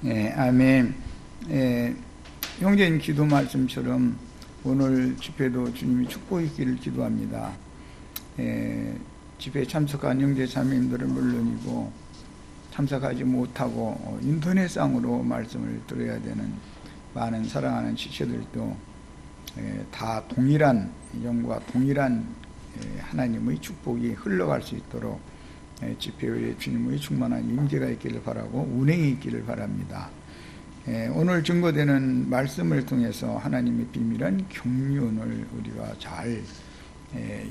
아멘. 형제님 기도 말씀처럼 오늘 집회도 주님이 축복 있기를 기도합니다. 집회에 참석한 형제 자매님들은 물론이고 참석하지 못하고 인터넷상으로 말씀을 들어야 되는 많은 사랑하는 지체들도 다 동일한 영과 동일한 하나님의 축복이 흘러갈 수 있도록 집회에 주님의 충만한 임재가 있기를 바라고 운행이 있기를 바랍니다. 오늘 증거되는 말씀을 통해서 하나님의 비밀한 경륜을 우리가 잘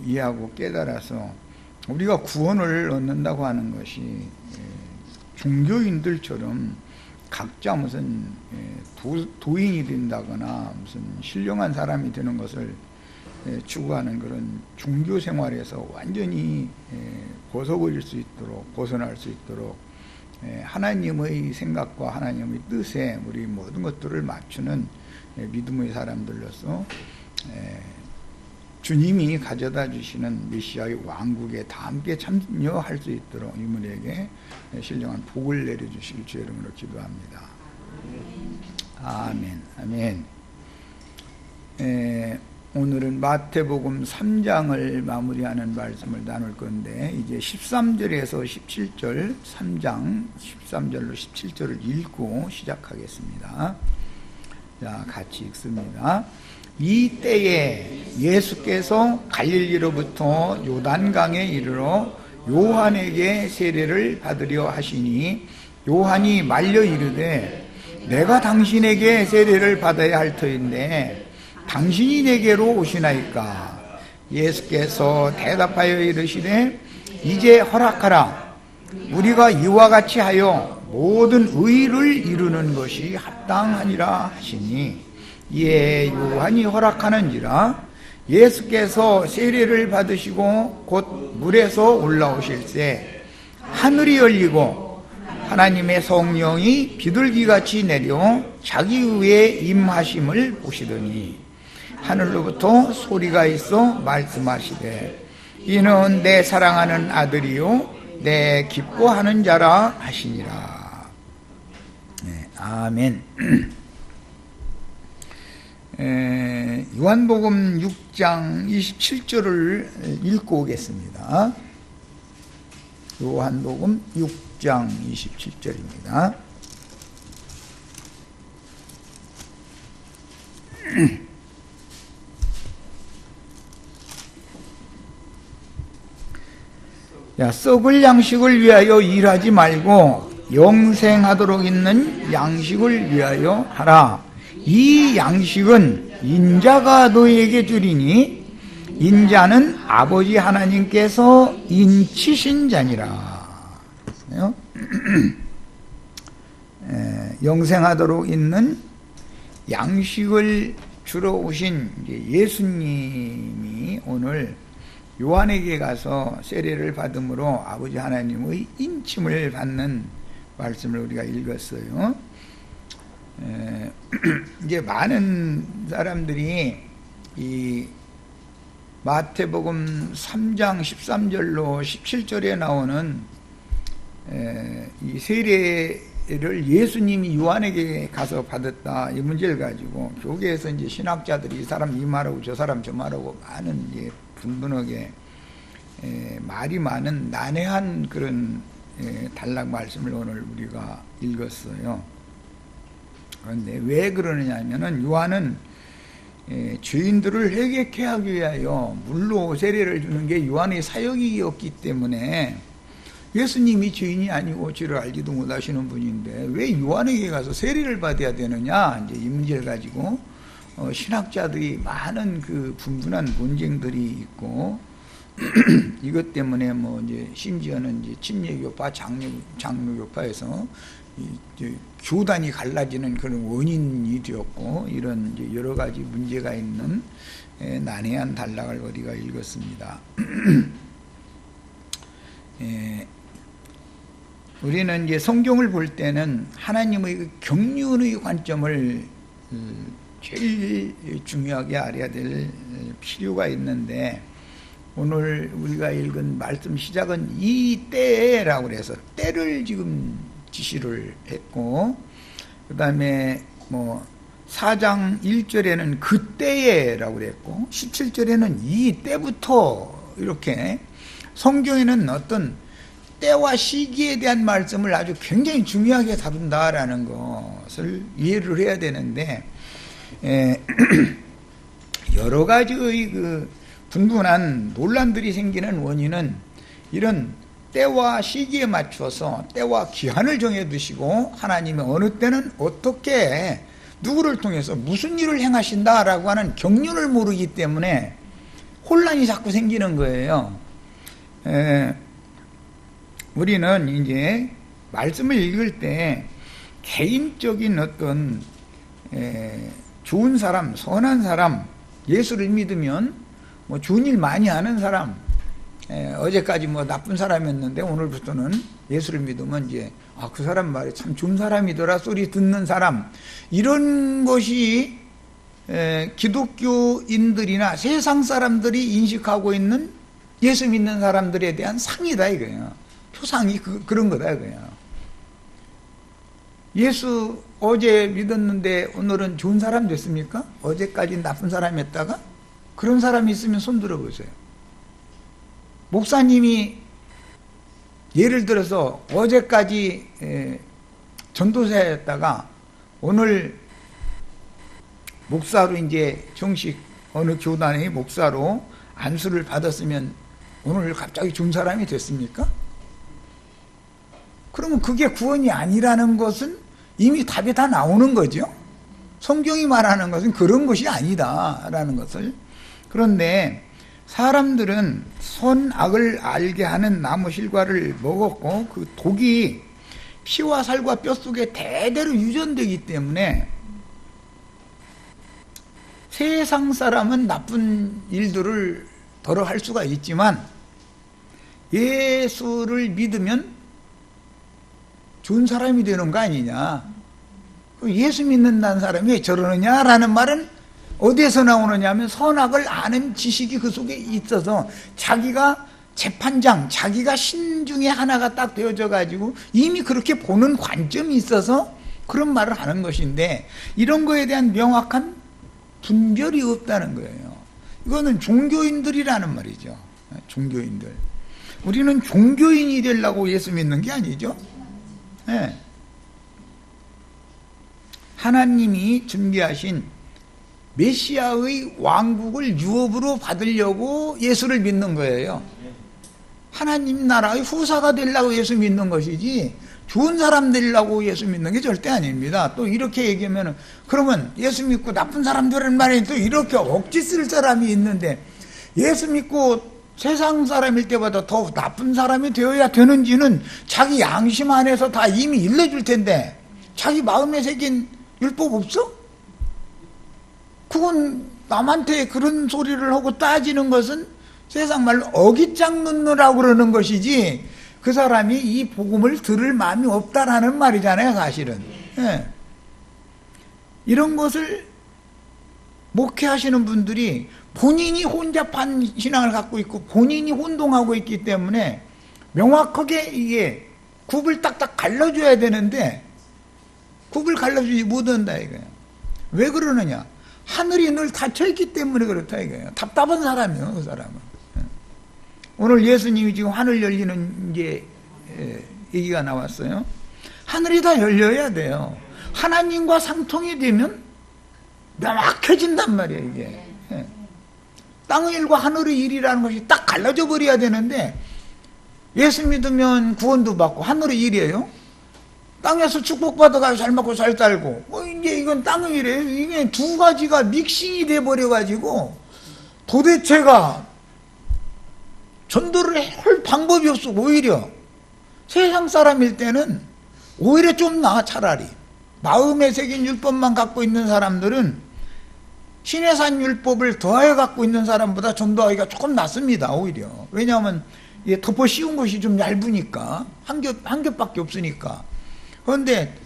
이해하고 깨달아서 우리가 구원을 얻는다고 하는 것이 종교인들처럼 각자 무슨 도인이 된다거나 무슨 신령한 사람이 되는 것을 추구하는 그런 종교 생활에서 완전히 벗어버릴 수 있도록, 벗어날 수 있도록 하나님의 생각과 하나님의 뜻에 우리 모든 것들을 맞추는 믿음의 사람들로서 주님이 가져다 주시는 메시아의 왕국에 다 함께 참여할 수 있도록 이분에게 신령한 복을 내려주실 주의 이름으로 기도합니다. 아멘. 아멘. 오늘은 마태복음 3장을 마무리하는 말씀을 나눌 건데 이제 13절에서 17절 3장 13절로 17절을 읽고 시작하겠습니다. 자, 같이 읽습니다. 이 때에 예수께서 갈릴리로부터 요단강에 이르러 요한에게 세례를 받으려 하시니 요한이 말려 이르되 내가 당신에게 세례를 받아야 할 터인데 당신이 내게로 오시나이까? 예수께서 대답하여 이르시되 이제 허락하라. 우리가 이와 같이 하여 모든 의를 이루는 것이 합당하니라 하시니 이에 요한이 허락하는지라. 예수께서 세례를 받으시고 곧 물에서 올라오실새 하늘이 열리고 하나님의 성령이 비둘기같이 내려 자기 위에 임하심을 보시더니 하늘로부터 소리가 있어 말씀하시되 이는 내 사랑하는 아들이요 내 기뻐하는 자라 하시니라. 아멘. 요한복음 6장 27절을 읽고 오겠습니다. 요한복음 6장 27절입니다. 썩을 양식을 위하여 일하지 말고 영생하도록 있는 양식을 위하여 하라. 이 양식은 인자가 너희에게 주리니 인자는 아버지 하나님께서 인치신 자니라. 영생하도록 있는 양식을 주러 오신 예수님이 오늘 요한에게 가서 세례를 받음으로 아버지 하나님의 인침을 받는 말씀을 우리가 읽었어요. 이제 많은 사람들이 이 마태복음 3장 13절로 17절에 나오는 이 세례를 예수님이 요한에게 가서 받았다 이 문제를 가지고 교계에서 이제 신학자들이 이 사람 이 말하고 저 사람 저 말하고 많은 이제 분분하게 말이 많은 난해한 그런 단락 말씀을 오늘 우리가 읽었어요. 그런데 왜 그러느냐 하면은 요한은 죄인들을 회개케 하기 위하여 물로 세례를 주는 게 요한의 사역이었기 때문에 예수님이 죄인이 아니고 죄를 알지도 못하시는 분인데 왜 요한에게 가서 세례를 받아야 되느냐 이제 이 문제를 가지고 신학자들이 많은 그 분분한 논쟁들이 있고 이것 때문에 뭐 이제 심지어는 이제 침례교파, 장로교파에서 이제 교단이 갈라지는 그런 원인이 되었고 이런 이제 여러 가지 문제가 있는 난해한 단락을 우리가 읽었습니다. 우리는 이제 성경을 볼 때는 하나님의 경륜의 관점을 제일 중요하게 알아야 될 필요가 있는데 오늘 우리가 읽은 말씀 시작은 이 때라고 그래서 때를 지금 지시를 했고 그 다음에 뭐 4장 1절에는 그때에라고 그랬고 17절에는 이때부터 이렇게 성경에는 어떤 때와 시기에 대한 말씀을 아주 굉장히 중요하게 다룬다라는 것을 이해를 해야 되는데 여러 가지의 그 분분한 논란들이 생기는 원인은 이런 때와 시기에 맞춰서 때와 기한을 정해 두시고 하나님이 어느 때는 어떻게 누구를 통해서 무슨 일을 행하신다라고 하는 경륜을 모르기 때문에 혼란이 자꾸 생기는 거예요. 우리는 이제 말씀을 읽을 때 개인적인 어떤 좋은 사람, 선한 사람, 예수를 믿으면 뭐 좋은 일 많이 하는 사람, 어제까지 뭐 나쁜 사람이었는데 오늘부터는 예수를 믿으면 이제 그 사람 말이 참 좋은 사람이더라 소리 듣는 사람, 이런 것이 기독교인들이나 세상 사람들이 인식하고 있는 예수 믿는 사람들에 대한 상이다 이거예요. 표상이 그런 거다 이거예요. 예수 어제 믿었는데 오늘은 좋은 사람 됐습니까? 어제까지 나쁜 사람이었다가? 그런 사람이 있으면 손 들어보세요. 목사님이 예를 들어서 어제까지 전도사였다가 오늘 목사로 이제 정식 어느 교단의 목사로 안수를 받았으면 오늘 갑자기 좋은 사람이 됐습니까? 그러면 그게 구원이 아니라는 것은 이미 답이 다 나오는 거죠. 성경이 말하는 것은 그런 것이 아니다라는 것을. 그런데 사람들은 선악을 알게 하는 나무 실과를 먹었고 그 독이 피와 살과 뼛속에 대대로 유전되기 때문에 세상 사람은 나쁜 일들을 덜어 할 수가 있지만 예수를 믿으면 좋은 사람이 되는 거 아니냐. 예수 믿는다는 사람이 왜 저러느냐라는 말은 어디에서 나오느냐 하면 선악을 아는 지식이 그 속에 있어서 자기가 재판장, 자기가 신 중에 하나가 딱 되어져 가지고 이미 그렇게 보는 관점이 있어서 그런 말을 하는 것인데 이런 거에 대한 명확한 분별이 없다는 거예요. 이거는 종교인들이라는 말이죠. 종교인들. 우리는 종교인이 되려고 예수 믿는 게 아니죠. 네. 하나님이 준비하신 메시아의 왕국을 유업으로 받으려고 예수를 믿는 거예요. 하나님 나라의 후사가 되려고 예수 믿는 것이지 좋은 사람 되려고 예수 믿는 게 절대 아닙니다. 또 이렇게 얘기하면 그러면 예수 믿고 나쁜 사람 되라는 말에 또 이렇게 억지 쓸 사람이 있는데 예수 믿고 세상 사람일 때보다 더 나쁜 사람이 되어야 되는지는 자기 양심 안에서 다 이미 일러줄 텐데 자기 마음에 새긴 율법 없어? 그건 남한테 그런 소리를 하고 따지는 것은 세상 말로 어깃장 놓느라고 그러는 것이지 그 사람이 이 복음을 들을 마음이 없다라는 말이잖아요, 사실은. 예. 이런 것을 목회하시는 분들이 본인이 혼잡한 신앙을 갖고 있고 본인이 혼동하고 있기 때문에 명확하게 이게 굽을 딱딱 갈라줘야 되는데 굽을 갈라주지 못한다 이거예요. 왜 그러느냐? 하늘이 늘 닫혀있기 때문에 그렇다 이거예요. 답답한 사람이에요, 그 사람은. 오늘 예수님이 지금 하늘 열리는 이제 얘기가 나왔어요. 하늘이 다 열려야 돼요. 하나님과 상통이 되면 명확해진단 말이에요, 이게. 땅의 일과 하늘의 일이라는 것이 딱 갈라져 버려야 되는데 예수 믿으면 구원도 받고 하늘의 일이에요. 땅에서 축복받아가지고 잘 먹고 잘 살고 이제 이건 땅의 일이에요. 이게 두 가지가 믹싱이 돼버려가지고 도대체가 전도를 할 방법이 없어. 오히려 세상 사람일 때는 오히려 좀 나아. 차라리 마음에 새긴 율법만 갖고 있는 사람들은 신의 산 율법을 더하여 갖고 있는 사람보다 전도하기가 조금 낫습니다. 오히려. 왜냐하면 이게 덮어 씌운 것이 좀 얇으니까 한 겹밖에 없으니까. 그런데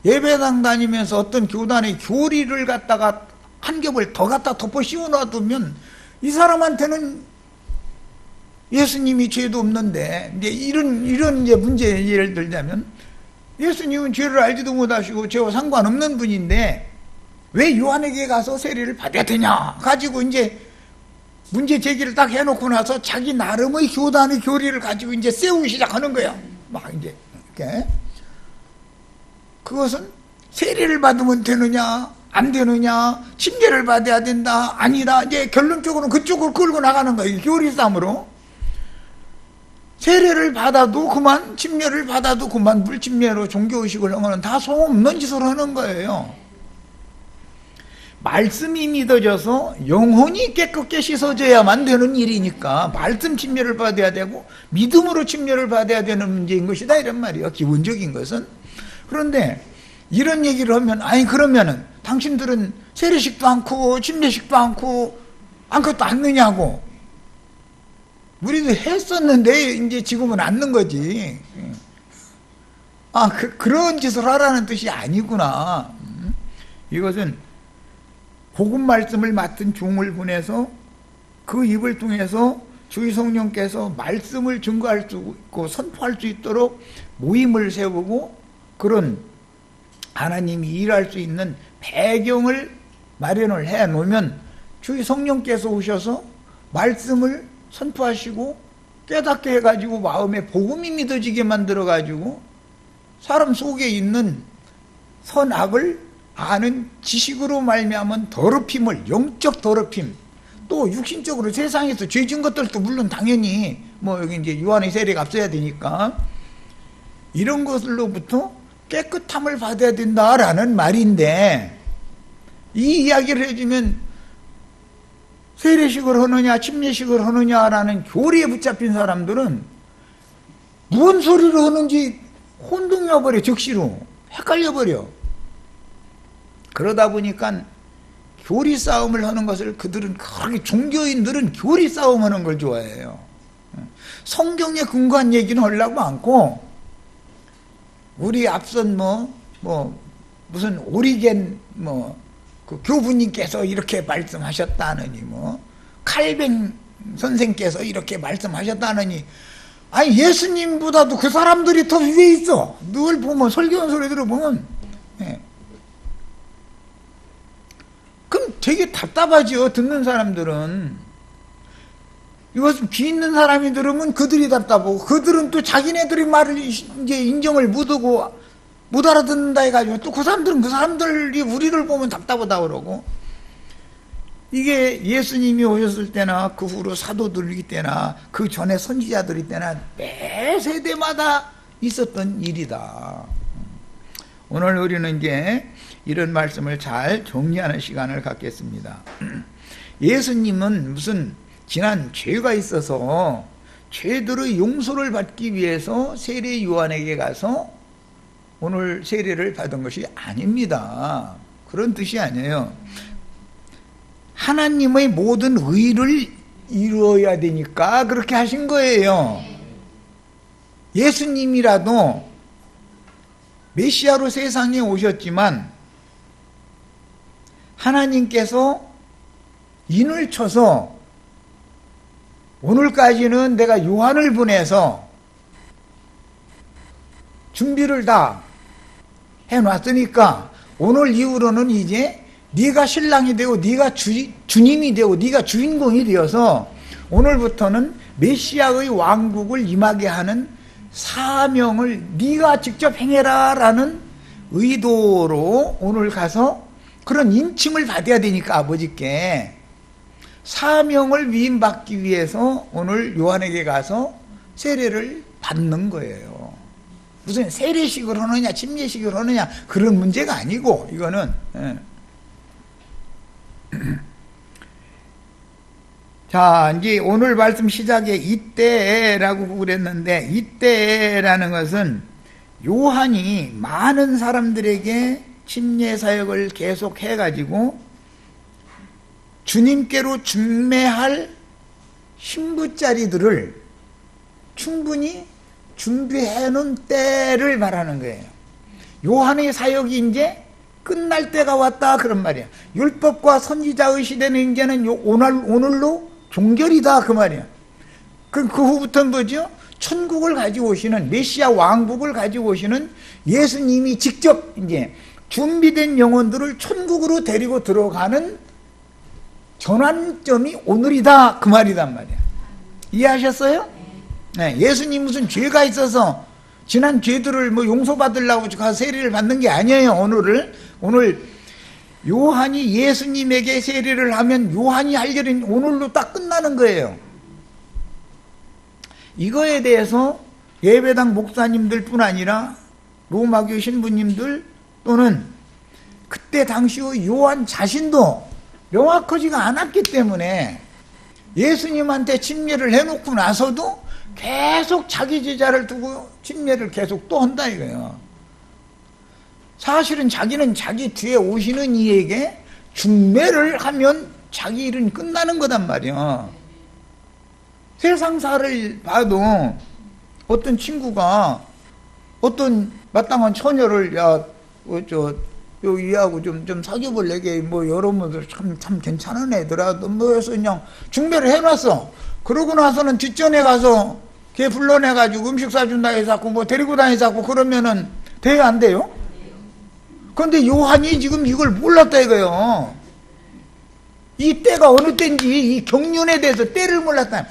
예배당 다니면서 어떤 교단의 교리를 갖다가 한 겹을 더 갖다 덮어 씌워 놔두면 이 사람한테는 예수님이 죄도 없는데 이제 이런 이제 문제 예를 들자면 예수님은 죄를 알지도 못하시고 죄와 상관없는 분인데 왜 요한에게 가서 세례를 받아야 되냐 가지고 이제 문제 제기를 딱 해놓고 나서 자기 나름의 교단의 교리를 가지고 이제 세우기 시작하는 거예요. 막 이제 이렇게. 그것은 세례를 받으면 되느냐 안 되느냐, 침례를 받아야 된다 아니다, 이제 결론적으로는 그쪽으로 끌고 나가는 거예요. 교리 싸움으로. 세례를 받아도 그만, 침례를 받아도 그만, 물침례로 종교의식을 하면 다 소용없는 짓을 하는 거예요. 말씀이 믿어져서 영혼이 깨끗게 씻어져야만 되는 일이니까 말씀 침례를 받아야 되고 믿음으로 침례를 받아야 되는 문제인 것이다 이런 말이에요. 기본적인 것은. 그런데 이런 얘기를 하면 아니 그러면은 당신들은 세례식도 않고 침례식도 않고 아무것도 않느냐고. 우리도 했었는데 이제 지금은 않는 거지. 아 그런 짓을 하라는 뜻이 아니구나. 이것은 복음 말씀을 맡은 종을 보내서 그 입을 통해서 주의 성령께서 말씀을 증거할 수 있고 선포할 수 있도록 모임을 세우고 그런 하나님이 일할 수 있는 배경을 마련을 해 놓으면 주의 성령께서 오셔서 말씀을 선포하시고 깨닫게 해가지고 마음에 복음이 믿어지게 만들어가지고 사람 속에 있는 선악을 아는 지식으로 말미암은 더럽힘을, 영적 더럽힘, 또 육신적으로 세상에서 죄진 것들도 물론 당연히 뭐 여기 이제 요한의 세례가 앞서야 되니까 이런 것들로부터 깨끗함을 받아야 된다라는 말인데, 이 이야기를 해주면 세례식을 하느냐 침례식을 하느냐라는 교리에 붙잡힌 사람들은 무슨 소리를 하는지 혼동해버려. 즉시로 헷갈려버려. 그러다 보니까 교리 싸움을 하는 것을 그들은 그렇게 종교인들은 교리 싸움하는 걸 좋아해요. 성경에 근거한 얘기는 하려고 않고 우리 앞선 무슨 오리겐 그 교부님께서 이렇게 말씀하셨다느니 칼뱅 선생께서 이렇게 말씀하셨다느니, 아니 예수님보다도 그 사람들이 더 위에 있어. 늘 보면 설교한 소리 들어보면. 그럼 되게 답답하지요. 듣는 사람들은. 이것은 귀 있는 사람이 들으면 그들이 답답하고, 그들은 또 자기네들의 말을 이제 인정을 못하고 못 알아듣는다 해가지고 또 그 사람들은 그 사람들이 우리를 보면 답답하다 그러고. 이게 예수님이 오셨을 때나 그 후로 사도들이 때나 그 전에 선지자들이 때나 매 세대마다 있었던 일이다. 오늘 우리는 이제 이런 말씀을 잘 정리하는 시간을 갖겠습니다. 예수님은 무슨 지난 죄가 있어서 죄들의 용서를 받기 위해서 세례 요한에게 가서 오늘 세례를 받은 것이 아닙니다. 그런 뜻이 아니에요. 하나님의 모든 의를 이루어야 되니까 그렇게 하신 거예요. 예수님이라도 메시아로 세상에 오셨지만 하나님께서 인을 쳐서 오늘까지는 내가 요한을 보내서 준비를 다 해놨으니까 오늘 이후로는 이제 네가 신랑이 되고 네가 주님이 되고 네가 주인공이 되어서 오늘부터는 메시아의 왕국을 임하게 하는 사명을 네가 직접 행해라 라는 의도로 오늘 가서 그런 인침을 받아야 되니까 아버지께 사명을 위임받기 위해서 오늘 요한에게 가서 세례를 받는 거예요. 무슨 세례식을 하느냐 침례식을 하느냐 그런 문제가 아니고, 이거는 자 이제 오늘 말씀 시작에 이때라고 그랬는데, 이때라는 것은 요한이 많은 사람들에게 침례 사역을 계속 해가지고 주님께로 중매할 신부자리들을 충분히 준비해 놓은 때를 말하는 거예요. 요한의 사역이 이제 끝날 때가 왔다 그런 말이야. 율법과 선지자의 시대는 이제는 오늘로 종결이다 그 말이야. 그 후부터는 뭐죠? 천국을 가지고 오시는, 메시아 왕국을 가지고 오시는 예수님이 직접 이제 준비된 영혼들을 천국으로 데리고 들어가는 전환점이 오늘이다, 그 말이단 말이야. 이해하셨어요? 네, 예수님 무슨 죄가 있어서 지난 죄들을 뭐 용서받으려고 가서 세례를 받는 게 아니에요. 오늘 요한이 예수님에게 세례를 하면 요한이 할 일은 오늘로 딱 끝나는 거예요. 이거에 대해서 예배당 목사님들 뿐 아니라 로마교 신부님들 또는 그때 당시의 요한 자신도 명확하지가 않았기 때문에 예수님한테 침례를 해놓고 나서도 계속 자기 제자를 두고 침례를 계속 또 한다 이거예요. 사실은 자기는 자기 뒤에 오시는 이에게 중매를 하면 자기 일은 끝나는 거단 말이야. 세상사를 봐도 어떤 친구가 어떤 마땅한 처녀를 얘하고 좀 사귀어볼래게 뭐 여러분들 참 괜찮은 애더라 뭐 해서 그냥 중매를 해놨어. 그러고 나서는 뒷전에 가서 걔 불러내가지고 음식 사준다 해서 뭐 데리고 다니자고 그러면은 돼요, 안 돼요? 그런데 요한이 지금 이걸 몰랐다 이거요. 이 때가 어느 때인지 이 경륜에 대해서 때를 몰랐다.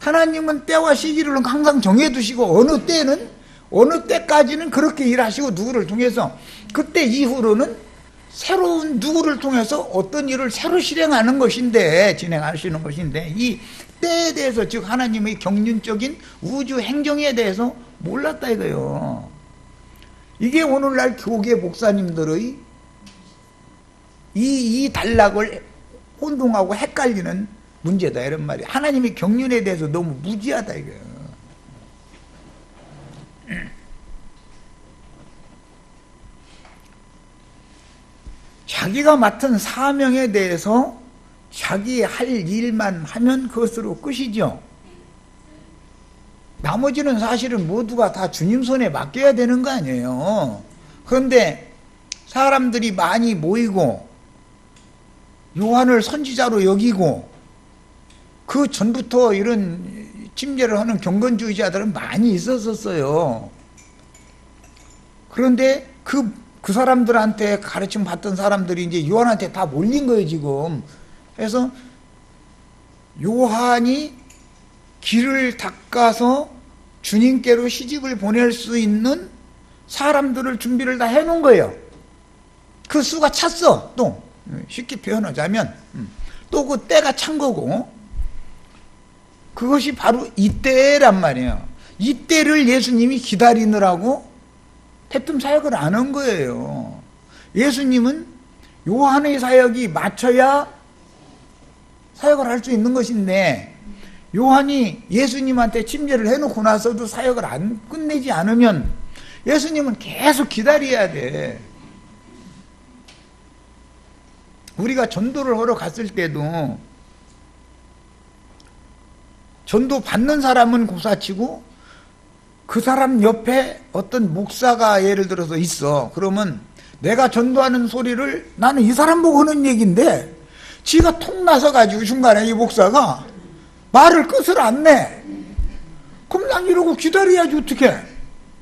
하나님은 때와 시기를 항상 정해두시고 어느 때까지는 그렇게 일하시고 누구를 통해서 그때 이후로는 새로운 누구를 통해서 어떤 일을 새로 진행하시는 것인데 이 때에 대해서 즉 하나님의 경륜적인 우주 행정에 대해서 몰랐다 이거요. 이게 오늘날 교계 목사님들의 이 단락을 혼동하고 헷갈리는 문제다 이런 말이야. 하나님의 경륜에 대해서 너무 무지하다 이거예요. 자기가 맡은 사명에 대해서 자기 할 일만 하면 그것으로 끝이죠. 나머지는 사실은 모두가 다 주님 손에 맡겨야 되는 거 아니에요. 그런데 사람들이 많이 모이고 요한을 선지자로 여기고 그 전부터 이런 침례를 하는 경건주의자들은 많이 있었어요. 그런데 그 사람들한테 가르침 받던 사람들이 이제 요한한테 다 몰린 거예요, 지금. 그래서 요한이 길을 닦아서 주님께로 시집을 보낼 수 있는 사람들을 준비를 다 해놓은 거예요. 그 수가 찼어, 또. 쉽게 표현하자면. 또 그 때가 찬 거고. 그것이 바로 이때란 말이에요. 이때를 예수님이 기다리느라고 태뜸 사역을 안 한 거예요. 예수님은 요한의 사역이 맞춰야 사역을 할 수 있는 것인데 요한이 예수님한테 침례를 해놓고 나서도 사역을 안 끝내지 않으면 예수님은 계속 기다려야 돼. 우리가 전도를 하러 갔을 때도 전도 받는 사람은 고사치고 그 사람 옆에 어떤 목사가 예를 들어서 있어. 그러면 내가 전도하는 소리를 나는 이 사람 보고 하는 얘기인데 지가 통 나서 가지고 중간에 이 목사가 말을 끝을 안 내. 그럼 난 이러고 기다려야지 어떡해.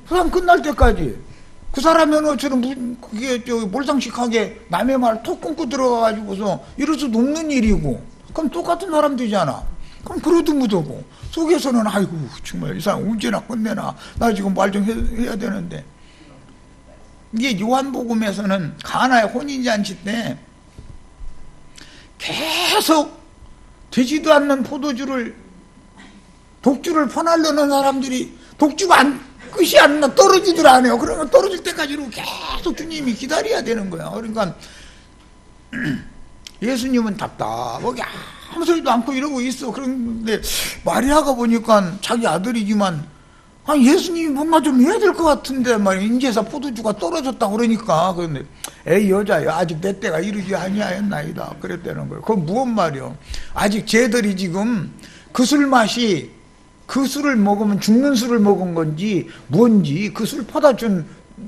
그 사람 끝날 때까지. 그 사람은 어처럼 그게 몰상식하게 남의 말 톡 끊고 들어가가지고서 이래서 녹는 일이고 그럼 똑같은 사람 되잖아. 그럼 그래도 못하고 속에서는 아이고 정말 이 사람 언제나 끝내나 나 지금 말 좀 해야 되는데. 이게 요한복음에서는 가나의 혼인잔치 때 계속 되지도 않는 독주를 퍼나르는 사람들이 독주가 끝이 안 나, 떨어지들 않아요. 그러면 떨어질 때까지 계속 주님이 기다려야 되는 거야. 그러니까 예수님은 답답하게 아무 소리도 않고 이러고 있어. 그런데 마리아가 보니까 자기 아들이지만 예수님이 뭔가 좀 해야 될 것 같은데 말이야. 인제서 포도주가 떨어졌다 그러니까. 그런데 에이 여자야 아직 내 때가 이르지 아니하였나이다 그랬다는 거예요. 그건 무슨 말이요? 아직 쟤들이 지금 그 술 맛이 그 술을 먹으면 죽는 술을 먹은 건지 뭔지 그 술 퍼다 준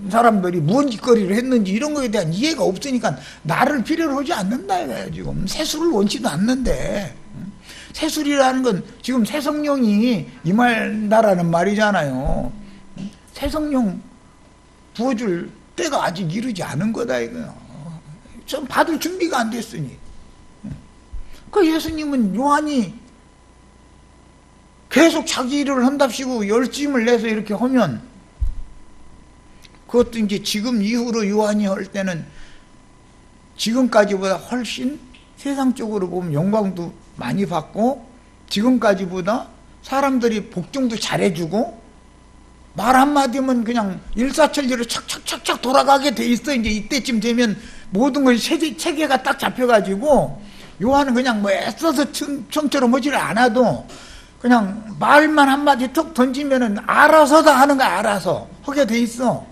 사람들이 무언 짓거리를 했는지 이런 거에 대한 이해가 없으니까 나를 필요로 하지 않는다 이거야. 지금 새 술을 원치도 않는데 새술이라는 건 지금 새 성령이 임한다라는 말이잖아요. 새 성령 부어줄 때가 아직 이르지 않은 거다 이거요. 좀 받을 준비가 안 됐으니. 그 예수님은 요한이 계속 자기 일을 한답시고 열심을 내서 이렇게 하면, 그것도 이제 지금 이후로 요한이 할 때는 지금까지보다 훨씬 세상적으로 보면 영광도 많이 받고, 지금까지보다 사람들이 복종도 잘해주고, 말 한마디면 그냥 일사천리로 착착착착 돌아가게 돼 있어. 이제 이때쯤 되면 모든 것이 체계가 딱 잡혀가지고, 요한은 그냥 뭐 애써서 처음처럼 하지를 않아도 그냥 말만 한마디 툭 던지면은 알아서 다 하는 거야. 알아서 하게 돼 있어.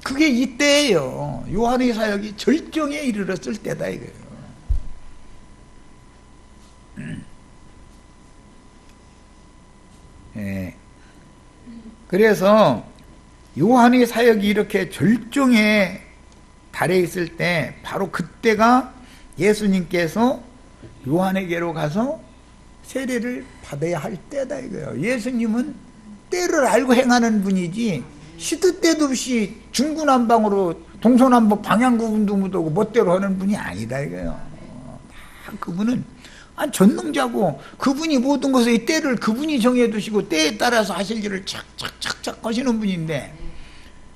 그게 이때예요. 요한의 사역이 절정에 이르렀을 때다 이거예요. 예. 그래서 요한의 사역이 이렇게 절정에 달해 있을 때 바로 그때가 예수님께서 요한에게로 가서 세례를 받아야 할 때다 이거예요. 예수님은 때를 알고 행하는 분이지 시도 때도 없이 중구난방으로 동서남북 방향구분도 못하고 멋대로 하는 분이 아니다 이거예요. 그분은 전능자고, 그분이 모든 것의 때를 그분이 정해두시고 때에 따라서 하실 일을 착착착착 하시는 분인데,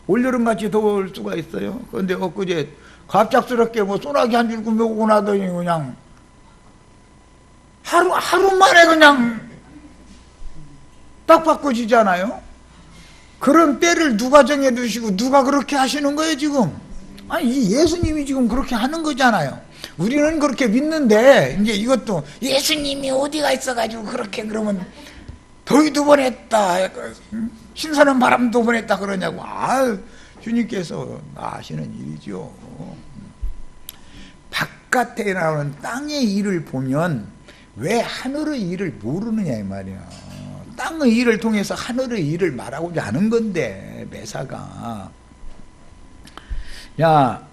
올여름같이 더울 수가 있어요. 그런데 엊그제 갑작스럽게 뭐 소나기 한 줄 구매고 나더니 그냥 하루 만에 그냥 딱 바꿔지잖아요. 그런 때를 누가 정해두시고 누가 그렇게 하시는 거예요 지금? 아니 이 예수님이 지금 그렇게 하는 거잖아요. 우리는 그렇게 믿는데, 이제 이것도 예수님이 어디가 있어가지고 그렇게 그러면 더위 2번 했다, 신선한 바람 2번 했다 그러냐고. 주님께서 아시는 일이죠. 바깥에 나오는 땅의 일을 보면 왜 하늘의 일을 모르느냐 이 말이야. 땅의 일을 통해서 하늘의 일을 말하고자 하는 건데 매사가. 야,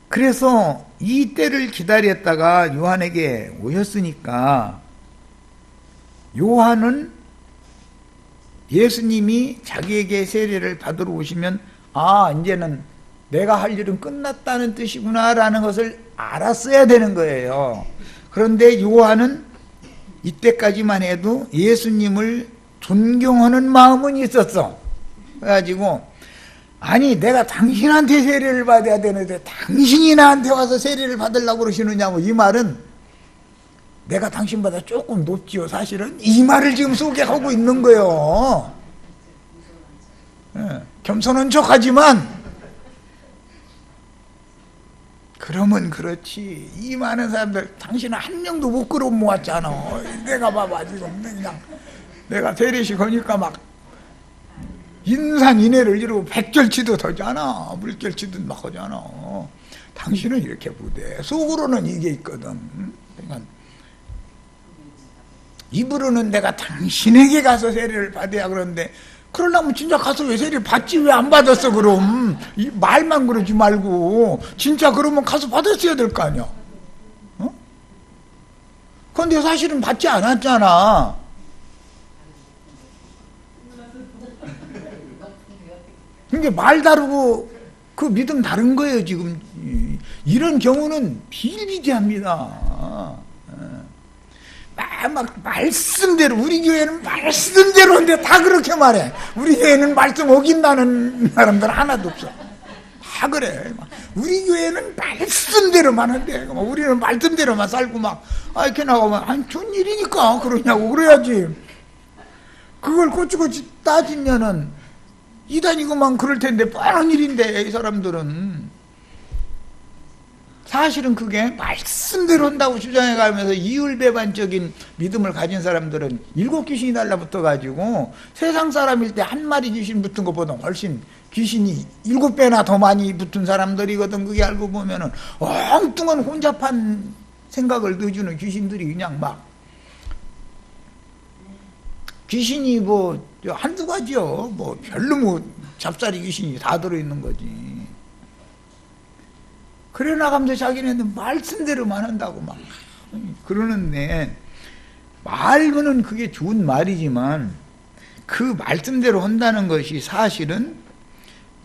그래서 이 때를 기다렸다가 요한에게 오셨으니까, 요한은 예수님이 자기에게 세례를 받으러 오시면 이제는 내가 할 일은 끝났다는 뜻이구나 라는 것을 알았어야 되는 거예요. 그런데 요한은 이때까지만 해도 예수님을 존경하는 마음은 있었어. 그래가지고 아니 내가 당신한테 세례를 받아야 되는데 당신이 나한테 와서 세례를 받으려고 그러시느냐고. 이 말은 내가 당신보다 조금 높지요. 사실은 이 말을 지금 소개하고 있는 거예요. 겸손한 척하지만 그러면 그렇지. 이 많은 사람들 당신은 한 명도 못 끌어모았잖아. 내가 봐봐 지금 그냥 내가 세례식 하니까 막 인산인해를 이루고 백절치도 하잖아. 물결치도 막 하잖아. 당신은 이렇게 못해. 속으로는 이게 있거든. 그러니까 입으로는 내가 당신에게 가서 세례를 받아야 그러는데, 그러려면 진짜 가서 왜 세례를 받지 왜 안 받았어 그럼? 이 말만 그러지 말고 진짜 그러면 가서 받았어야 될 거 아니야. 그런데 사실은 받지 않았잖아. 근데 말 다르고 그 믿음 다른 거예요 지금. 이런 경우는 비일비재합니다. 막 말씀대로, 우리 교회는 말씀대로 하는데 다 그렇게 말해. 우리 교회는 말씀 어긴다는 사람들 하나도 없어. 다 그래. 우리 교회는 말씀대로만 하는데 우리는 말씀대로만 살고 막 이렇게 나가면 좋은 일이니까 그러냐고. 그래야지. 그걸 꼬치꼬치 따지면은 이단이고만 그럴 텐데 뻔한 일인데, 이 사람들은 사실은 그게 말씀대로 한다고 주장해 가면서 이율배반적인 믿음을 가진 사람들은 7 귀신이 달라붙어 가지고 세상 사람일 때 한 마리 귀신 붙은 것보다 훨씬 귀신이 7배나 더 많이 붙은 사람들이거든. 그게 알고 보면은 엉뚱한 혼잡한 생각을 넣어주는 귀신들이 그냥 막, 귀신이 뭐 한두 가지요. 뭐 별로 뭐 잡사리 귀신이 다 들어있는 거지. 그래 나가면서 자기네는 말씀대로만 한다고 막 그러는데, 말로는 그게 좋은 말이지만 그 말씀대로 한다는 것이 사실은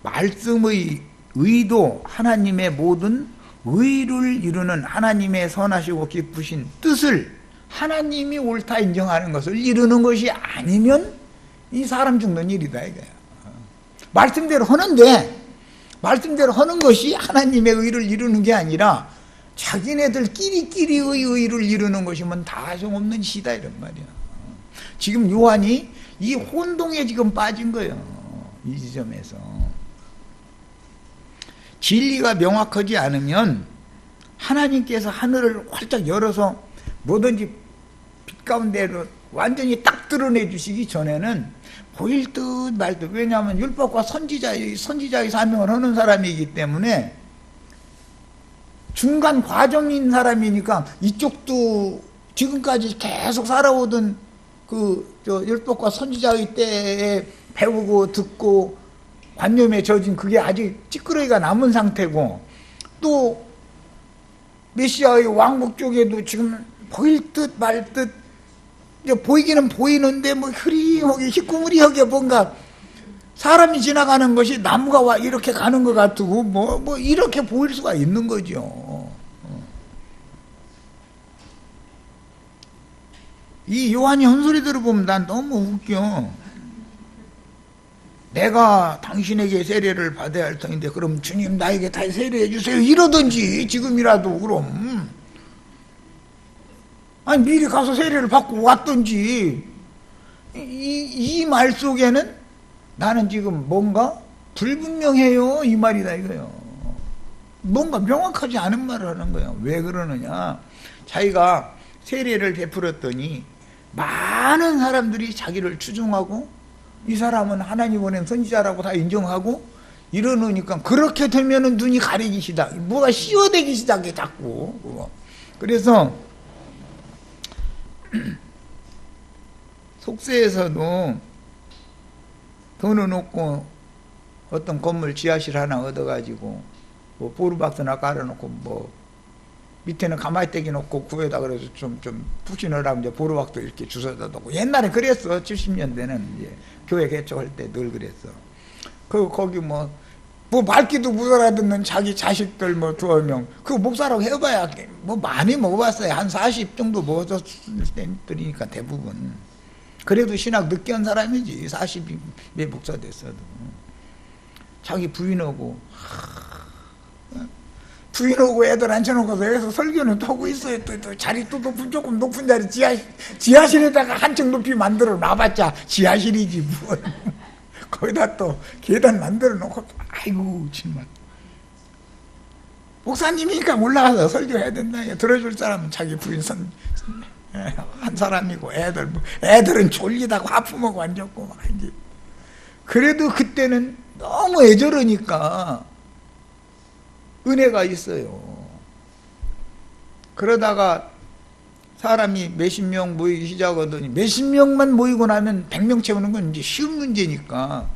말씀의 의도, 하나님의 모든 의를 이루는 하나님의 선하시고 기쁘신 뜻을 하나님이 옳다 인정하는 것을 이루는 것이 아니면 이 사람 죽는 일이다 이거야. 말씀대로 하는데, 말씀대로 하는 것이 하나님의 의를 이루는 게 아니라 자기네들끼리의 의를 이루는 것이면 다 소용없는 시다 이런 말이야. 지금 요한이 이 혼동에 지금 빠진 거예요. 이 지점에서 진리가 명확하지 않으면 하나님께서 하늘을 활짝 열어서 뭐든지 빛 가운데로 완전히 딱 드러내 주시기 전에는 보일 듯 말 듯, 왜냐하면 율법과 선지자의 사명을 하는 사람이기 때문에 중간 과정인 사람이니까 이쪽도 지금까지 계속 살아오던 율법과 선지자의 때에 배우고 듣고 관념에 젖은 그게 아직 찌끄러기가 남은 상태고, 또 메시아의 왕국 쪽에도 지금 보일 듯 말 듯 보이기는 보이는데 뭐 흐리하게 희꾸무리하게 뭔가 사람이 지나가는 것이 나무가 와 이렇게 가는 것 같고 뭐 이렇게 보일 수가 있는 거죠. 이 요한이 한 소리 들어보면 난 너무 웃겨. 내가 당신에게 세례를 받아야 할 터인데 그럼 주님 나에게 다 세례해 주세요 이러든지 지금이라도 그럼, 아니 미리 가서 세례를 받고 왔든지. 이 말 속에는 나는 지금 뭔가 불분명해요 이 말이다 이거요. 뭔가 명확하지 않은 말을 하는 거예요. 왜 그러느냐, 자기가 세례를 베풀었더니 많은 사람들이 자기를 추종하고 이 사람은 하나님 보낸 선지자라고 다 인정하고 이러니까 그렇게 되면은 눈이 가리기 시작, 뭐가 씌워대기 시작해 자꾸. 그래서 속세에서도 돈을 놓고 어떤 건물 지하실 하나 얻어가지고 뭐 보루박스나 깔아놓고 뭐 밑에는 가마떼기 놓고 구에다 그래서 좀 푹신하라고 이제 보루박스 이렇게 주워다 놓고, 옛날에 그랬어. 70년대는 이제 교회 개척할 때 늘 그랬어. 거기 뭐 말기도 못 알아듣는 자기 자식들 뭐 2명 그 목사라고 해봐야 뭐 많이 먹어봤어요. 한 40 정도 먹었을 때들이니까 대부분. 그래도 신학 늦게 한 사람이지. 40몇 목사 됐어도. 자기 부인하고 애들 앉혀놓고서 여기서 설교는 하고 있어요. 또 자리 또 조금 높은 자리 지하실에다가 한층 높이 만들어 놔봤자 지하실이지 뭐. 거기다 또 계단 만들어 놓고, 아이고 정말 목사님이니까 올라가서 설교해야 된다. 들어줄 사람은 자기 부인 한 사람이고 애들은 졸리다고 하품하고 앉았고 막 이제. 그래도 그때는 너무 애저러니까 은혜가 있어요. 그러다가 사람이 몇십 명 모이기 시작하더니 몇십 명만 모이고 나면 100명 채우는 건 이제 쉬운 문제니까,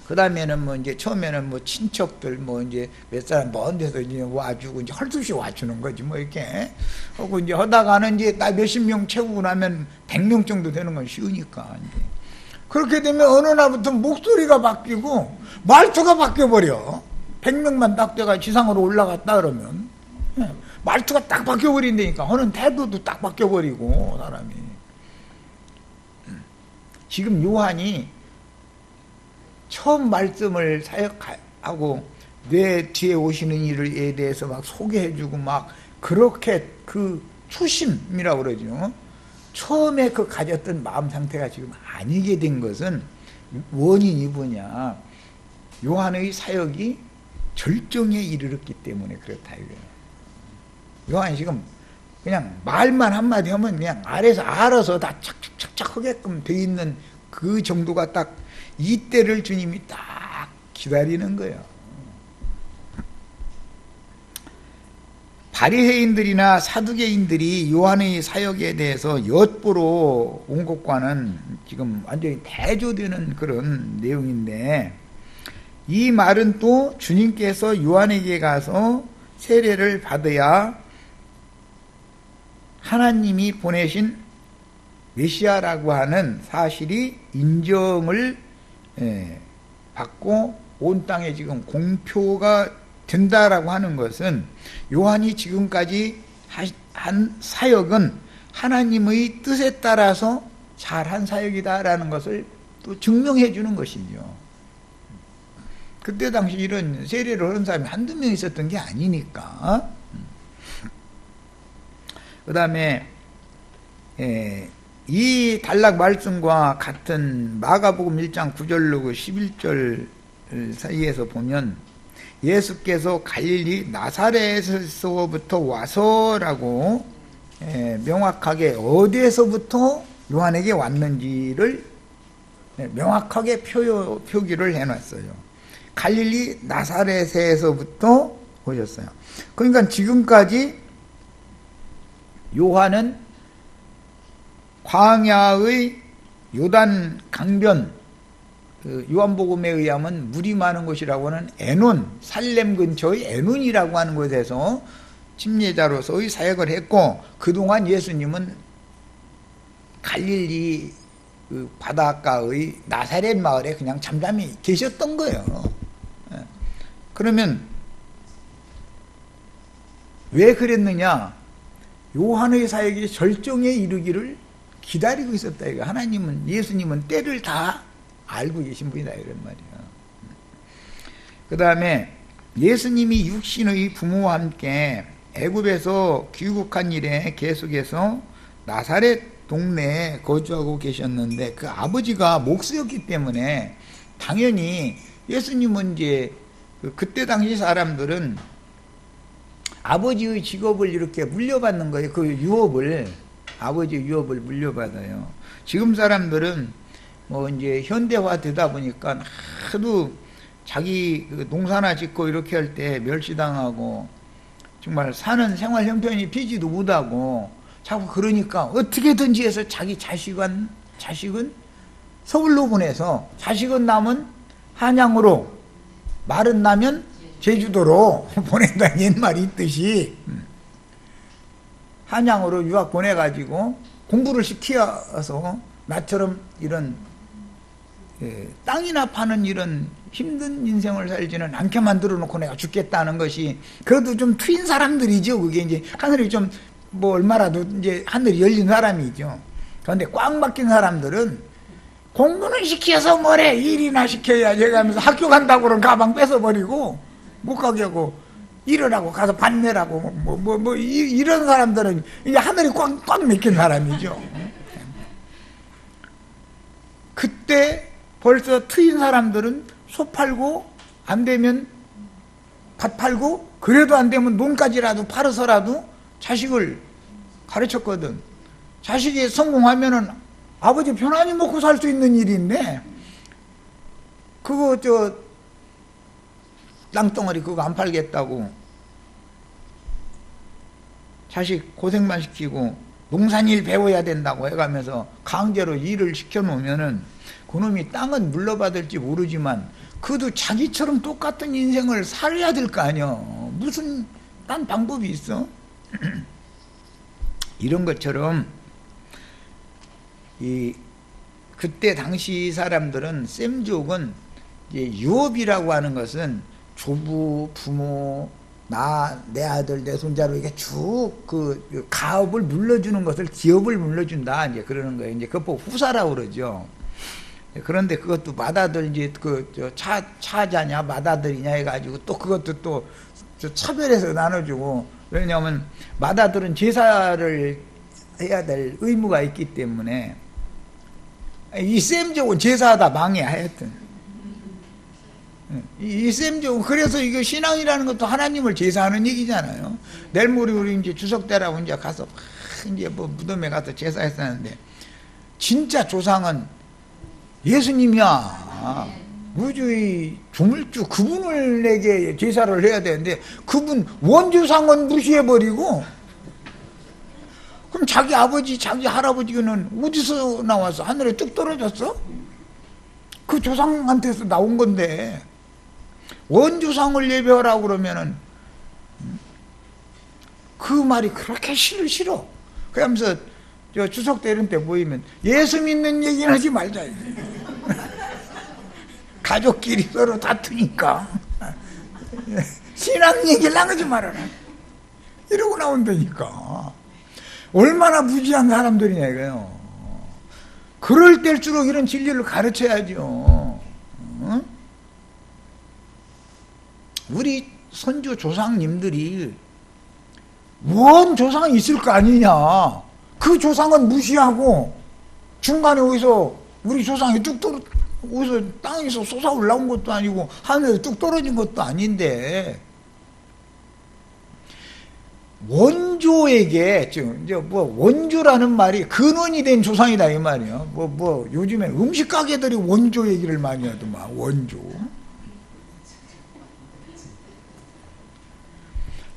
그 다음에는 뭐 이제 처음에는 뭐 친척들 뭐 이제 몇 사람 먼 데서 이제 와주고 이제 할 수 없이 와주는 거지 뭐 이렇게 하고 이제 하다가는 이제 나 몇십 명 채우고 나면 100명 정도 되는 건 쉬우니까 이제. 그렇게 되면 어느 날부터 목소리가 바뀌고 말투가 바뀌어버려. 100명만 딱 돼가 지상으로 올라갔다 그러면 말투가 딱 바뀌어버린다니까. 하는 태도도 딱 바뀌어버리고 사람이. 지금 요한이 처음 말씀을 사역하고 내 뒤에 오시는 일에 대해서 막 소개해주고 막 그렇게 그 초심이라고 그러죠. 처음에 그 가졌던 마음 상태가 지금 아니게 된 것은 원인이 뭐냐, 요한의 사역이 절정에 이르렀기 때문에 그렇다 이거예요. 요한이 지금 그냥 말만 한마디 하면 그냥 아래서 알아서 다 착착착착 하게끔 돼 있는 그 정도가 딱 이때를 주님이 딱 기다리는 거예요. 바리새인들이나 사두개인들이 요한의 사역에 대해서 엿보러 온 것과는 지금 완전히 대조되는 그런 내용인데, 이 말은 또 주님께서 요한에게 가서 세례를 받아야 하나님이 보내신 메시아라고 하는 사실이 인정을 받고 온 땅에 지금 공표가 된다라고 하는 것은 요한이 지금까지 한 사역은 하나님의 뜻에 따라서 잘한 사역이다라는 것을 또 증명해 주는 것이죠. 그때 당시 이런 세례를 하는 사람이 한두 명 있었던 게 아니니까. 그 다음에 이 단락 말씀과 같은 마가복음 1장 9절로 11절 사이에서 보면 예수께서 갈릴리 나사렛에서부터 와서라고 명확하게 어디에서부터 요한에게 왔는지를 명확하게 표기를 해놨어요. 갈릴리 나사렛에서부터 오셨어요. 그러니까 지금까지 요한은 광야의 요단 강변, 요한복음에 의하면 물이 많은 곳이라고 하는 에논, 살렘 근처의 에논이라고 하는 곳에서 침례자로서의 사역을 했고, 그동안 예수님은 갈릴리 그 바닷가의 나사렛 마을에 그냥 잠잠히 계셨던 거예요. 그러면 왜 그랬느냐? 요한의 사역이 절정에 이르기를 기다리고 있었다. 이거 하나님은, 예수님은 때를 다 알고 계신 분이다 이런 말이야. 그 다음에 예수님이 육신의 부모와 함께 애굽에서 귀국한 이래 계속해서 나사렛 동네에 거주하고 계셨는데, 그 아버지가 목수였기 때문에 당연히 예수님은 이제 그때 당시 사람들은 아버지의 직업을 이렇게 물려받는 거예요. 그 유업을, 아버지의 유업을 물려받아요. 지금 사람들은 뭐 이제 현대화 되다 보니까 하도 자기 농사나 짓고 이렇게 할 때 멸시당하고 정말 사는 생활 형편이 피지도 못하고 자꾸 그러니까 어떻게든지 해서 자기 자식은 서울로 보내서, 자식은 남은 한양으로, 말은 나면 제주도로 보낸다는 옛말이 있듯이 한양으로 유학 보내가지고 공부를 시켜서 나처럼 이런 땅이나 파는 이런 힘든 인생을 살지는 않게 만들어 놓고 내가 죽겠다는 것이, 그래도 좀 트인 사람들이죠. 그게 이제 하늘이 좀 뭐 얼마라도 이제 하늘이 열린 사람이죠. 그런데 꽉 막힌 사람들은 공부는 시켜서 뭐래, 일이나 시켜야지 하면서 학교 간다고 그러면 가방 뺏어버리고 못 가게 하고, 일을 하고 가서 반 내라고 이런 사람들은 이제 하늘이 꽉 막힌 사람이죠. 그때 벌써 트인 사람들은 소 팔고, 안 되면 밭 팔고, 그래도 안 되면 논까지라도 팔아서라도 자식을 가르쳤거든. 자식이 성공하면은 아버지 편안히 먹고 살 수 있는 일인데, 그거 땅덩어리 그거 안 팔겠다고 자식 고생만 시키고 농산일 배워야 된다고 해가면서 강제로 일을 시켜놓으면은 그놈이 땅은 물러받을지 모르지만 그도 자기처럼 똑같은 인생을 살아야 될 거 아니야. 무슨 딴 방법이 있어? 이런 것처럼 그때 당시 사람들은, 셈족은 이제 유업이라고 하는 것은 조부, 부모, 내 아들, 내 손자로 이렇게 쭉 그 가업을 물려주는 것을 기업을 물려준다 이제 그러는 거예요. 이제 그거 후사라고 그러죠. 그런데 그것도 맏아들 이제 차자냐 맏아들이냐 해가지고 또 그것도 또 차별해서 나눠주고, 왜냐하면 맏아들은 제사를 해야 될 의무가 있기 때문에, 이 셈족은 제사하다 망해 하여튼. 이 셈족은, 그래서 이거 신앙이라는 것도 하나님을 제사하는 얘기잖아요. 내일 모레 우리 이제 추석 때라고 이제 가서 이제 뭐 무덤에 가서 제사했었는데, 진짜 조상은 예수님이야. 우주의 조물주 그분을 내게 제사를 해야 되는데, 그분 원조상은 무시해버리고, 그럼 자기 아버지, 자기 할아버지는 어디서 나와서 하늘에 뚝 떨어졌어? 그 조상한테서 나온 건데, 원조상을 예배하라고 그러면은 그 말이 그렇게 싫어. 그러면서 저 추석 때 이런 때 모이면 예수 믿는 얘기는 하지 말자. 가족끼리 서로 다투니까 신앙 얘기를 나누지 말아라. 이러고 나온다니까. 얼마나 무지한 사람들이냐 이거요. 그럴 때일수록 이런 진리를 가르쳐야죠. 응? 우리 선조 조상님들이 뭔 조상이 있을 거 아니냐. 그 조상은 무시하고 중간에 어디서 우리 조상이 어디서 땅에서 솟아 올라온 것도 아니고 하늘에서 뚝 떨어진 것도 아닌데 원조에게 지금 이제 뭐 원조라는 말이 근원이 된 조상이다 이 말이에요. 뭐 요즘에 음식 가게들이 원조 얘기를 많이 하더만. 원조.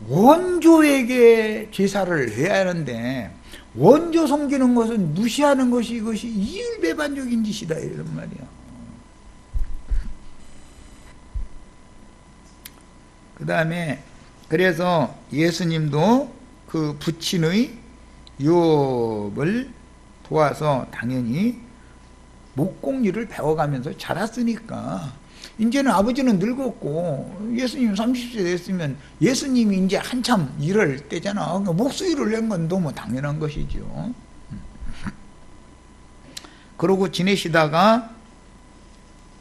원조에게 제사를 해야 하는데 원조 섬기는 것은 무시하는 것이 이것이 이율배반적인 짓이다 이런 말이야. 그 다음에 그래서 예수님도 그 부친의 유업을 도와서 당연히 목공일을 배워가면서 자랐으니까 이제는 아버지는 늙었고 예수님 30세 됐으면 예수님이 이제 한참 일할 때잖아. 그러니까 목수일을 낸 건 너무 당연한 것이죠. 그러고 지내시다가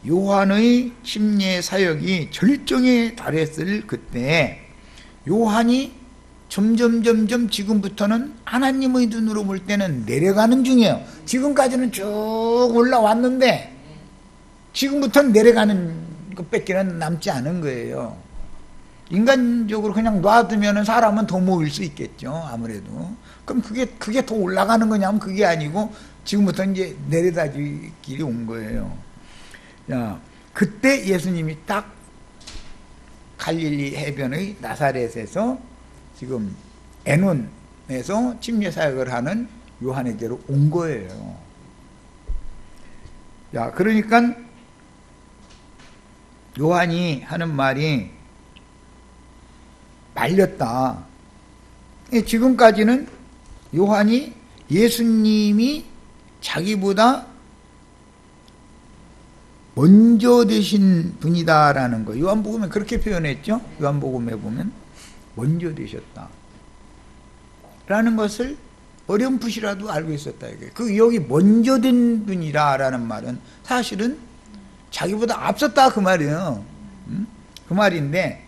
요한의 침례 사역이 절정에 달했을 그때 요한이 점점 지금부터는 하나님의 눈으로 볼 때는 내려가는 중이에요. 지금까지는 쭉 올라왔는데 지금부터는 내려가는 것밖에는 남지 않은 거예요. 인간적으로 그냥 놔두면 사람은 더 모일 수 있겠죠. 아무래도. 그럼 그게 더 올라가는 거냐면 그게 아니고 지금부터 이제 내려다질 길이 온 거예요. 자, 그때 예수님이 딱 갈릴리 해변의 나사렛에서 지금 에논에서 침례 사역을 하는 요한에게로 온 거예요. 자, 그러니까 요한이 하는 말이 말렸다. 지금까지는 요한이 예수님이 자기보다 먼저 되신 분이다라는 거. 요한복음에 그렇게 표현했죠. 요한복음에 보면 먼저 되셨다 라는 것을 어렴풋이라도 알고 있었다. 그 여기 먼저 된 분이라는 말은 사실은 자기보다 앞섰다 그 말이에요. 그 말인데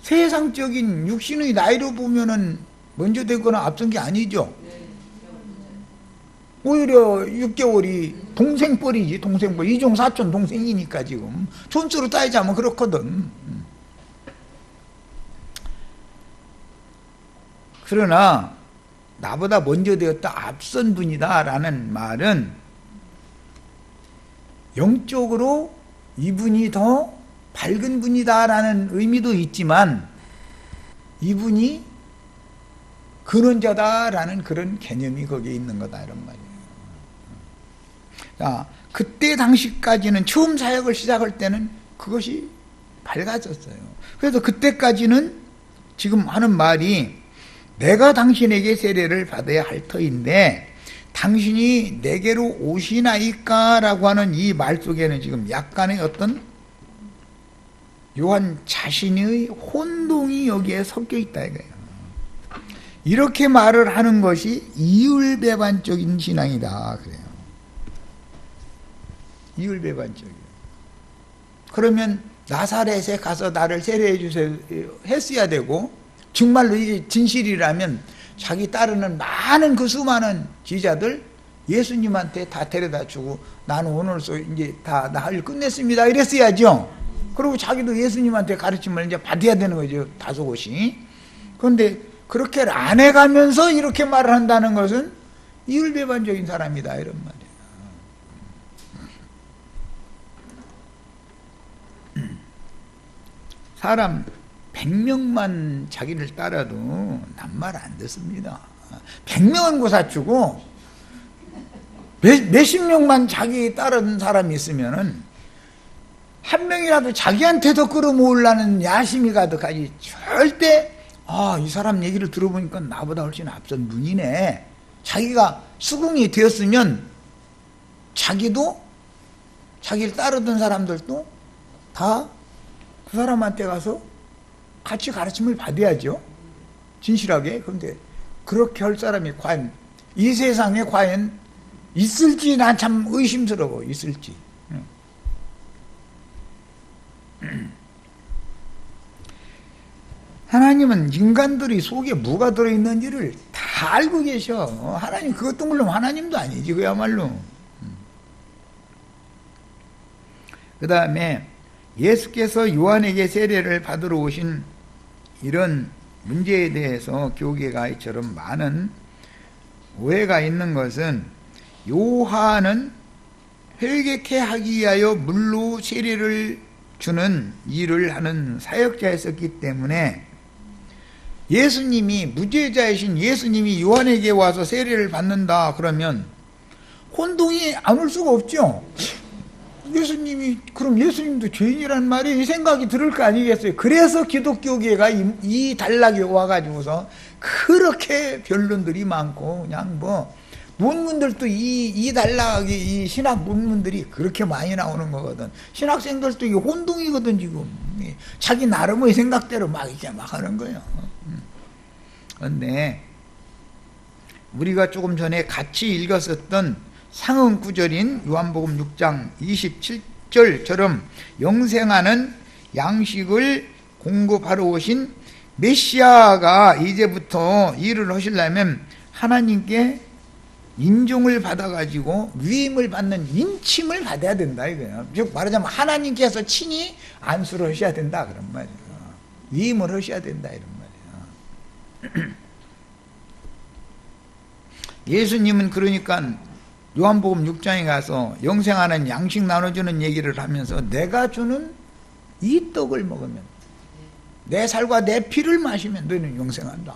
세상적인 육신의 나이로 보면은 먼저 되거나 앞선 게 아니죠. 오히려 6개월이 동생뻘이지. 동생뻘. 이종 사촌 동생이니까 지금 촌수로 따지자면 그렇거든. 그러나 나보다 먼저 되었다, 앞선 분이다 라는 말은 영적으로 이분이 더 밝은 분이다 라는 의미도 있지만 이분이 근원자다 라는 그런 개념이 거기에 있는 거다 이런 말이에요. 자, 그때 당시까지는 처음 사역을 시작할 때는 그것이 밝아졌어요. 그래서 그때까지는 지금 하는 말이 내가 당신에게 세례를 받아야 할 터인데 당신이 내게로 오시나이까 라고 하는 이 말 속에는 지금 약간의 어떤 요한 자신의 혼동이 여기에 섞여 있다 이거예요. 이렇게 말을 하는 것이 이율배반적인 신앙이다 그래요. 이율배반적이에요. 그러면 나사렛에 가서 나를 세례해 주세요 했어야 되고 정말로 이게 진실이라면 자기 따르는 많은 그 수많은 지자들 예수님한테 다 데려다 주고 나는 오늘서 이제 다 나 할 일 끝냈습니다 이랬어야죠. 그리고 자기도 예수님한테 가르침을 이제 받아야 되는 거죠. 다소곳이. 그런데 그렇게 안 해가면서 이렇게 말을 한다는 것은 이율배반적인 사람이다 이런 말이에요. 사람 100명만 자기를 따라도 낱말 안 듣습니다. 100명은 고사치고 몇십 명만 자기 따르는 사람이 있으면은 한 명이라도 자기한테도 끌어모으려는 야심이 가득하지 절대 이 사람 얘기를 들어보니까 나보다 훨씬 앞선 분이네. 자기가 수긍이 되었으면 자기도 자기를 따르던 사람들도 다 그 사람한테 가서 같이 가르침을 받아야죠. 진실하게. 그런데 그렇게 할 사람이 과연 이 세상에 과연 있을지 난 참 의심스러워. 있을지. 하나님은 인간들이 속에 뭐가 들어있는지를 다 알고 계셔. 하나님 그것도 물론 하나님도 아니지 그야말로. 그 다음에 예수께서 요한에게 세례를 받으러 오신 이런 문제에 대해서 교계가 이처럼 많은 오해가 있는 것은 요한은 회개케 하기 위하여 물로 세례를 주는 일을 하는 사역자였었기 때문에 예수님이 무죄자이신 예수님이 요한에게 와서 세례를 받는다 그러면 혼동이 안 올 수가 없죠. 예수님이 그럼 예수님도 죄인이란 말이 이 생각이 들을 거 아니겠어요. 그래서 기독교계가 이 단락에 와가지고서 그렇게 변론들이 많고 그냥 뭐 논문들도 이 단락이 이 신학 논문들이 그렇게 많이 나오는 거거든. 신학생들도 이게 혼동이거든 지금. 자기 나름의 생각대로 막 이렇게 막 하는 거예요. 그런데 우리가 조금 전에 같이 읽었었던 상응 구절인 요한복음 6장 27절처럼 영생하는 양식을 공급하러 오신 메시아가 이제부터 일을 하시려면 하나님께 인종을 받아가지고 위임을 받는 인침을 받아야 된다 이거예요. 즉 말하자면 하나님께서 친히 안수를 하셔야 된다 그런 말이에요. 위임을 하셔야 된다 이런 말이에요. 예수님은 그러니까 요한복음 6장에 가서 영생하는 양식 나눠주는 얘기를 하면서 내가 주는 이 떡을 먹으면 내 살과 내 피를 마시면 너희는 영생한다.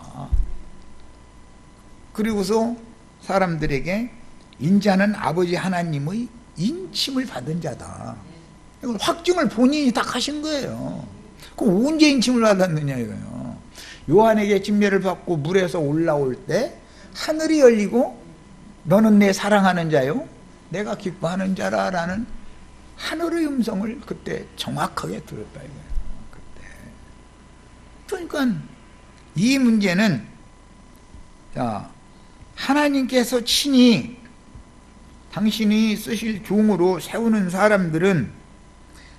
그리고서 사람들에게 인자는 아버지 하나님의 인침을 받은 자다. 이걸 확증을 본인이 딱 하신 거예요. 그럼 언제 인침을 받았느냐 이거예요. 요한에게 침례를 받고 물에서 올라올 때 하늘이 열리고 너는 내 사랑하는 자요 내가 기뻐하는 자라 라는 하늘의 음성을 그때 정확하게 들었다 이거예요. 그때. 그러니까 이 문제는 자 하나님께서 친히 당신이 쓰실 종으로 세우는 사람들은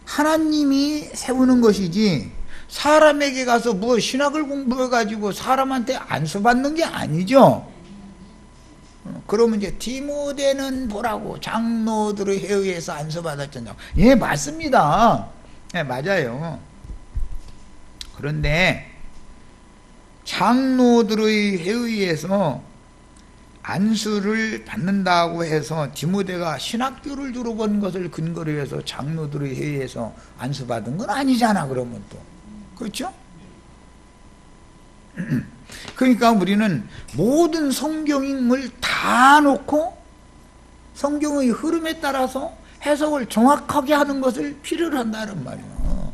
하나님이 세우는 것이지 사람에게 가서 뭐 신학을 공부해가지고 사람한테 안수받는 게 아니죠. 그러면 이제 디모데는 보라고 장로들의 회의에서 안수받았잖아요. 예, 맞습니다. 예, 맞아요. 그런데 장로들의 회의에서 안수를 받는다고 해서 디모데가 신학교를 졸업한 것을 근거로 해서 장로들의 회의에서 안수받은 건 아니잖아. 그러면 또 그렇죠? 그러니까 우리는 모든 성경을 다 놓고 성경의 흐름에 따라서 해석을 정확하게 하는 것을 필요로 한다는 말이에요.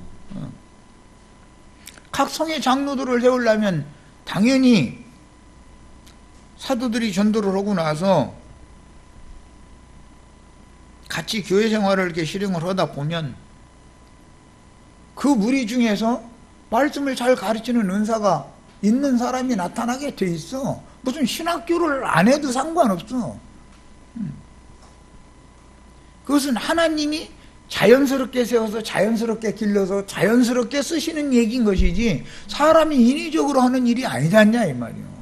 각 성의 장로들을 세우려면 당연히 사도들이 전도를 하고 나서 같이 교회 생활을 이렇게 실행을 하다 보면 그 무리 중에서 말씀을 잘 가르치는 은사가 있는 사람이 나타나게 돼 있어. 무슨 신학교를 안 해도 상관없어. 그것은 하나님이 자연스럽게 세워서 자연스럽게 길러서 자연스럽게 쓰시는 얘기인 것이지 사람이 인위적으로 하는 일이 아니지 않냐 이 말이요.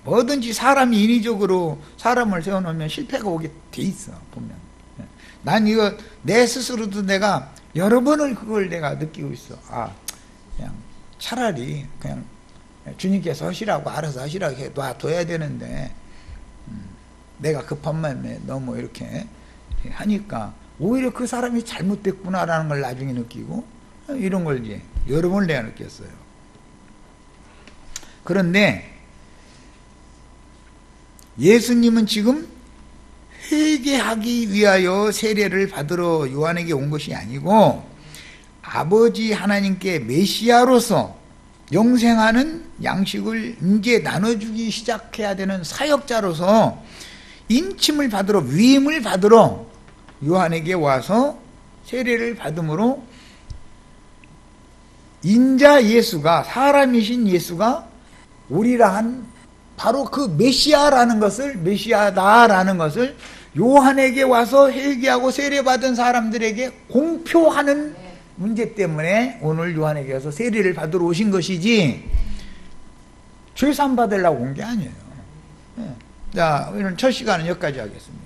뭐든지 사람이 인위적으로 사람을 세워놓으면 실패가 오게 돼 있어 보면. 난 이거 내 스스로도 내가 여러 번을 그걸 내가 느끼고 있어. 그냥 차라리 그냥 주님께서 하시라고 알아서 하시라고 놔둬야 되는데 내가 급한 마음에 너무 이렇게 하니까 오히려 그 사람이 잘못됐구나라는 걸 나중에 느끼고 이런 걸 이제 여러 번 내가 느꼈어요. 그런데 예수님은 지금 회개하기 위하여 세례를 받으러 요한에게 온 것이 아니고 아버지 하나님께 메시아로서 영생하는 양식을 이제 나눠주기 시작해야 되는 사역자로서 인침을 받으러, 위임을 받으러 요한에게 와서 세례를 받음으로 인자 예수가, 사람이신 예수가 오리라 한 바로 그 메시아라는 것을, 메시아다라는 것을 요한에게 와서 회개하고 세례받은 사람들에게 공표하는 문제 때문에 오늘 요한에게 와서 세례를 받으러 오신 것이지 죄산 받으려고 온 게 아니에요. 자, 오늘 첫 시간은 여기까지 하겠습니다.